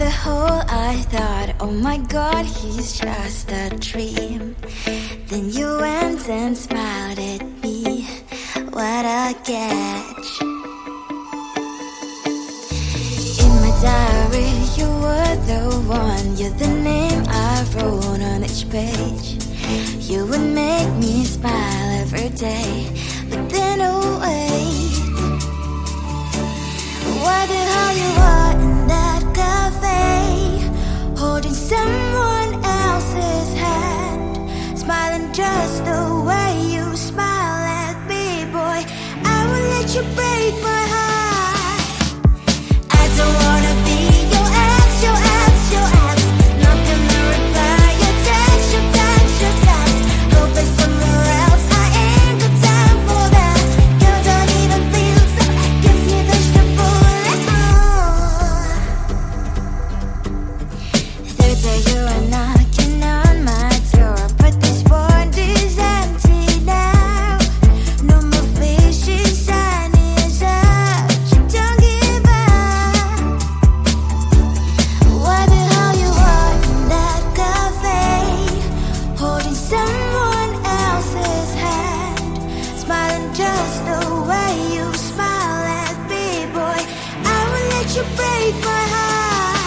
the hole, I thought, oh my God, he's just a dream. Then you went and smiled at me. What a catch. In my diary, you were the one. You're the name I wrote on each page. You would make me smile every day. But then, oh wait, what the hell you are in that cafe, holding someone else's hand, smiling just the way you smile at me, boy. I will let you break my heart. I don't wanna be your ex, your ex, your ex. Not gonna reply your text, your text, your text. Go play somewhere else, I ain't got time for that. You don't even feel so, guess you dodged the bullet. Third day you are knocking on my door, but this board is empty now. No more fishes, sun is up, you don't give up. What the hell you are in that cafe, holding someone else's hand, smiling just the way you smile at me, boy. I will let you break my heart.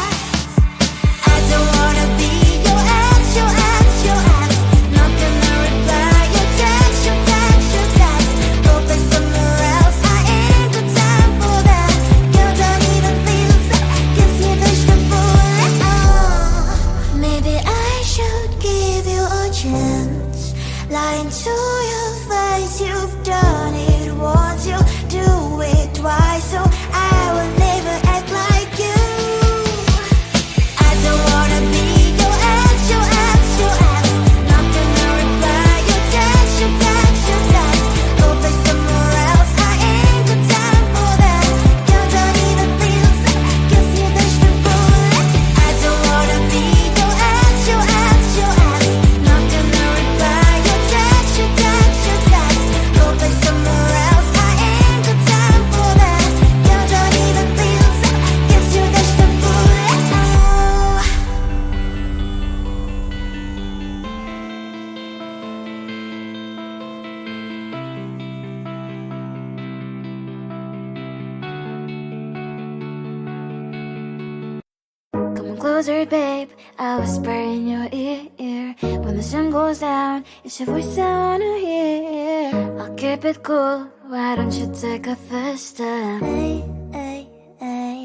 I don't wanna be your ex, your ex, your ex. Not gonna reply your text, your text, your text. Go play somewhere else, I ain't got time for that. You don't even feel so, guess you dodged the bullet. Oh, maybe I should give you a chance. Lying to your face, you've done it once, you do it twice, so I will never act like you. I don't wanna be your ex, your ex, your ex. Not gonna reply your text, your text, your text. Go play somewhere else, I ain't got time for that. You don't even feel so, guess you dodged the bullet. I don't wanna be your ex, your ex, your ex. Not gonna reply your text, your text, your text. Go play somewhere else, I ain't got time for that. You don't even feel so, guess you dodged the bullet. Oh. Come on closer, babe, I'll whisper in your ear. When the sun goes down, it's your voice I wanna hear. I'll keep it cool, why don't you take a first step? Hey, hey, hey.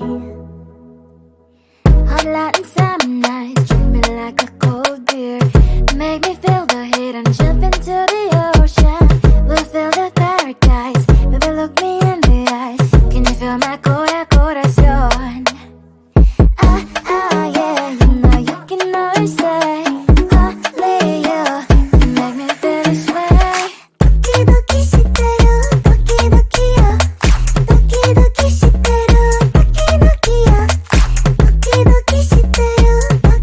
Hot light and summer night, treat me like a cold beer. Make me feel the heat and jump into the ocean. We'll feel the paradise, baby look me in the eyes. Can you feel my corazón? Yeah, you know you can always say, only you can make me feel this way. Doki doki shiteru, doki doki yo. Doki doki shiteru, doki doki yo. Doki doki shiteru, doki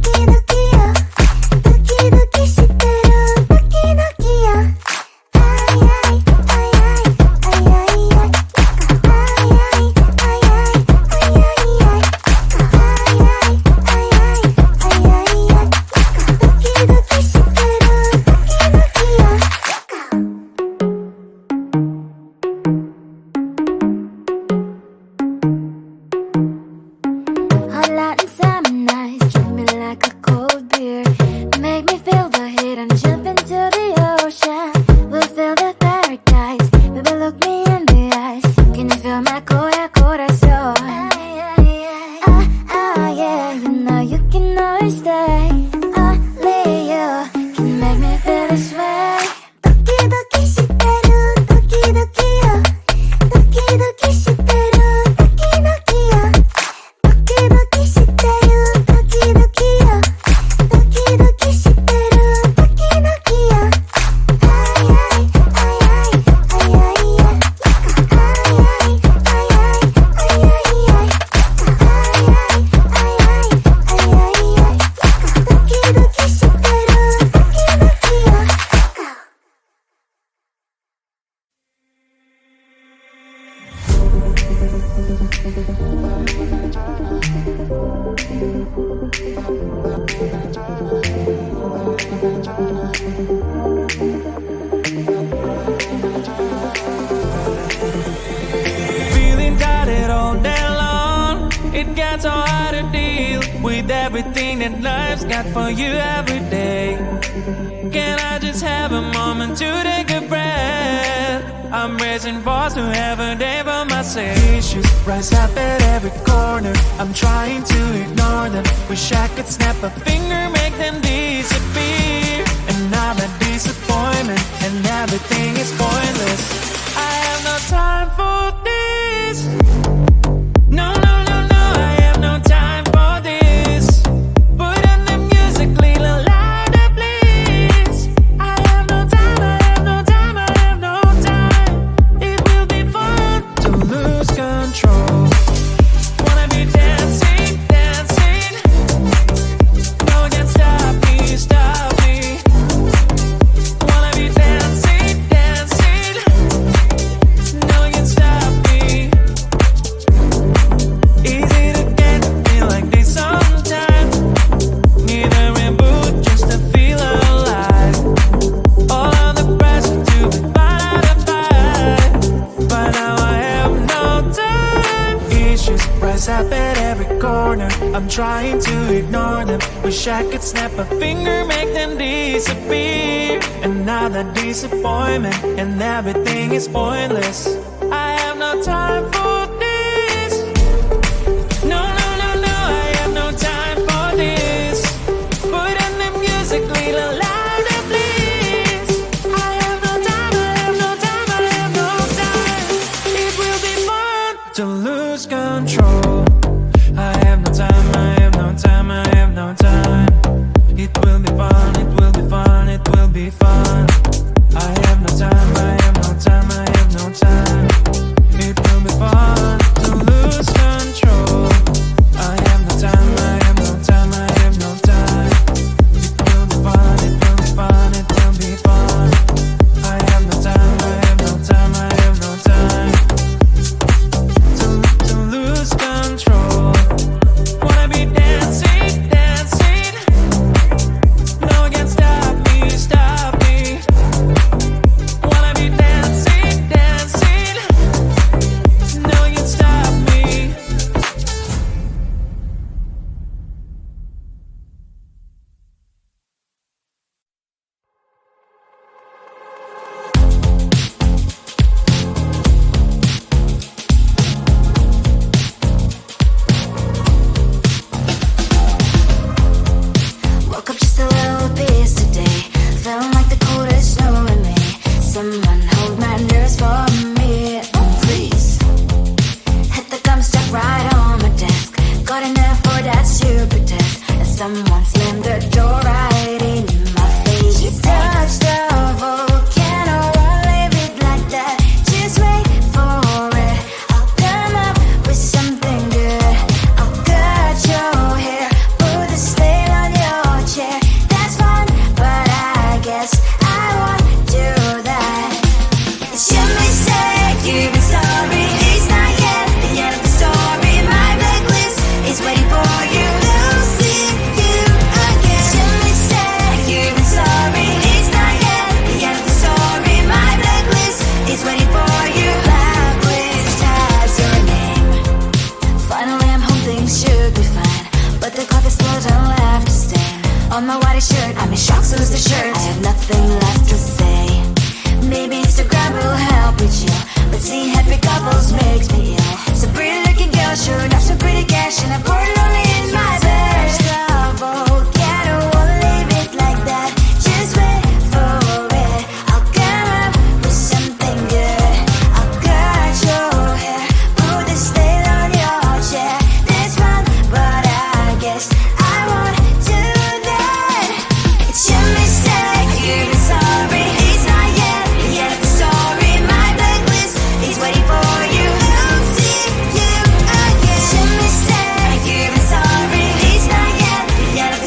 Feeling tired all day long. It gets so hard to deal with everything that life's got for you every day. Can I just have a moment to take a breath? I'm raising balls to have a day for myself. Issues rise up at every corner. I'm trying to ignore them. Wish I could snap a finger, make them disappear. And now the disappointment and everything is pointless. I have no time for this. No, no, no, no, I have no time for this. Put on the music, little louder, please. I have no time, I have no time, I have no time. It will be fun to lose control. Wanna be dancing, dancing. No one can stop me, stop me. Wanna be dancing, dancing. No one can stop me. Easy to get to feel like this sometimes. Need a reboot just to feel alive. All of the pressure to be part of the fight. But now I have no time. Issues rise up at every corner. I'm trying to ignore them. Wish I could snap a finger, make them disappear. And now the disappointment and everything is pointless. I have no time for this. No, no, no, no, I have no time for this. Put on the music, little louder, please. I have no time, I have no time, I have no time. It will be fun to lose control. I have no time, I have no time, I have no time. It will be fun, it will be fun, it will be fun. I have no time, I have no time, I have no time. It will be fun to lose control. I have no time, I have no time, I have no time. It will be fun, it will be fun, it will be fun. I have no time, I have no time, I have no time. To lose control. Wanna be dancing, dancing. No one can stop me, stop me. Wanna be dancing, dancing. No one can stop me. Woke up just a little pissed today. Feeling like the coldest snow in me. Someone hold my nerves for me. Oh, please. Hit the gum stuck right on my desk. Got enough for that stupid test. And someone slammed the door right in my face. You touched the volcano, won't leave it like that. Just wait for it. I'll come up with something good. I'll cut your hair, put the stain on your chair. That's fun, but I guess I won't do that. It's your mistake, you've been sorry. It's not yet the end of the story. My blacklist is waiting for you. Losing you again. It's your mistake, you've been sorry. It's not yet the end of the story. My blacklist is waiting for you. Blacklist has your name. Finally I'm home, things should be fine. But the coffee still don't left to stain. On my white shirt, I'm in shock, so lose the shirt. I have nothing left to say. Maybe Instagram will help me chill, but seeing happy couples makes me ill. So pretty looking girl, sure enough, so pretty cash, and I'm bored lonely in my bed. Volcano, won't leave it like that. Just wait for it. I'll come up with something good. I'll cut your hair, put the stain on your chair. That's fun, but I guess I won't do that. It's your mistake, you've been sorry. It's not yet the end of the story. My blacklist is waiting for you. Losing you again. It's your mistake, you've been sorry. It's not yet the end of the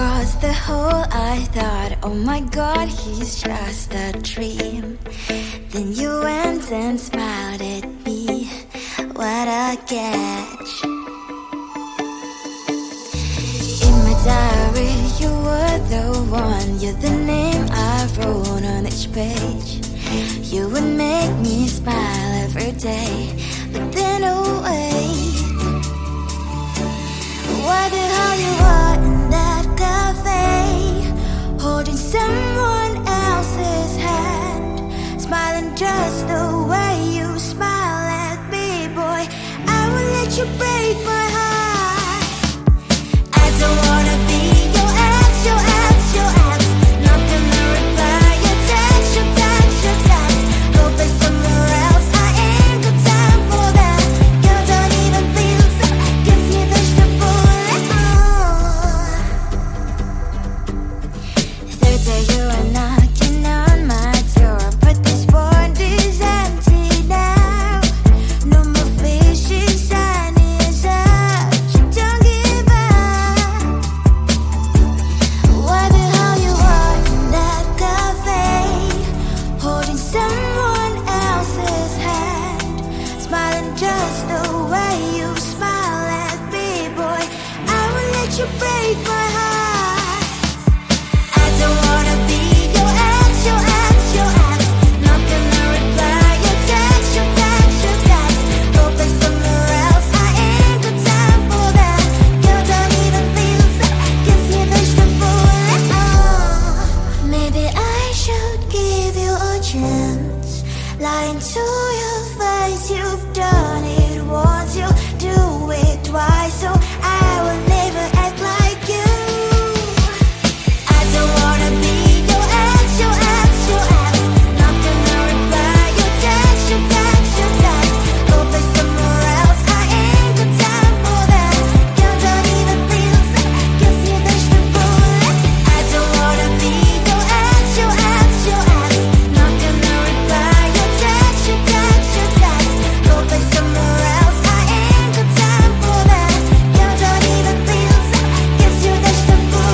across the hall, I thought, oh my god, he's just a dream. Then you went and smiled at me. What a catch. In my diary, you were the one. You're the name I wrote on each page. You would make me smile every day. But then, oh wait, why the hell you are in that cafe, holding someone else's hand, smiling just the way you smile at me, boy. I will let you break my heart. I don't wanna be your ex, your ex, your ex. Not gonna reply your text, your text, your text. Go play somewhere else, I ain't got time for that. You don't even feel so, kiss me vegetable. Third day you are knocking on my door, but this board is empty now. No more fishes, sun is up. You don't give up. Why the hell you are in that cafe, holding someone else's hand, smiling just the way you smile at me, boy. I will let you break my heart. I don't wanna be your ex, your ex, your ex. Not gonna reply your text, your text, your text. Go play somewhere else, I ain't got time for that. You don't even feel so, kiss me vegetable. Maybe I should give you a chance. Lying to your face, you've done it once, you do it twice, so I will never act like you. I don't wanna be your ex, your ex, your ex. Not gonna reply your text, your text, your text. Go play somewhere else, I ain't got time for that. You don't even feel so, kiss me vegetable. I don't wanna be your ex, your ex, your ex. Not gonna reply your text, your text, your text. Go play somewhere else, I ain't got time for that. You don't even feel so, kiss you vegetable.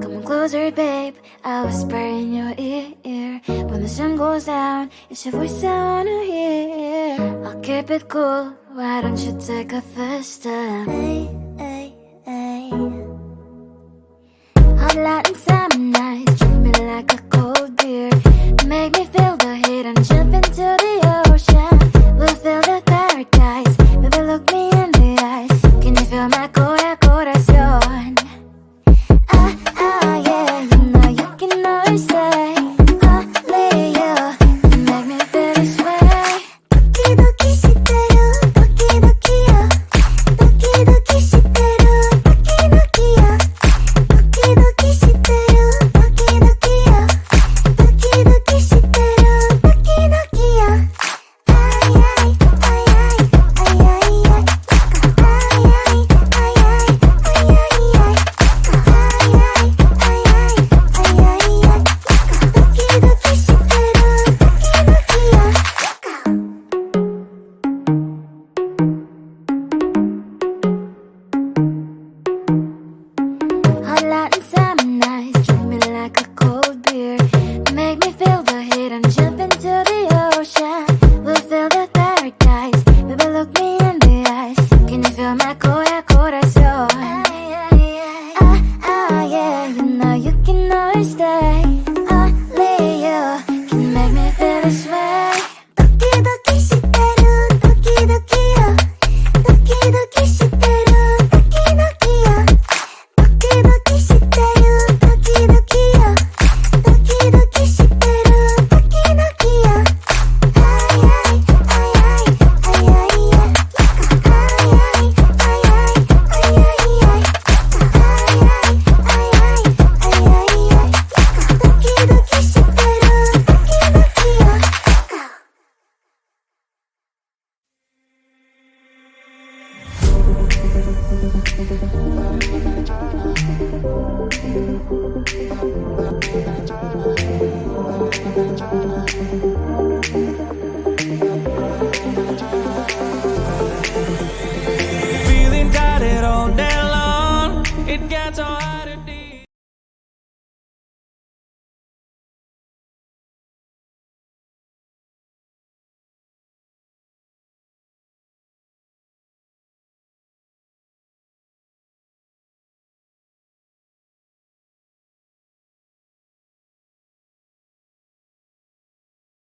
Come on closer, babe, I'll whisper in your ear. When the sun goes down, it's your voice I wanna hear. I'll keep it cool, why don't you take a first step? Hey, hey, hey. Hot Latin summer nights, treat me like a cold beer. Make me feel the heat and jump into the ocean. We'll feel the paradise, baby look me in the eyes. Can you feel my corazón? Yeah, you know you can always say only you can make me feel this way. 도끼도끼 시대요, 도끼도끼요, 도끼도끼 시대요. it gets so hard to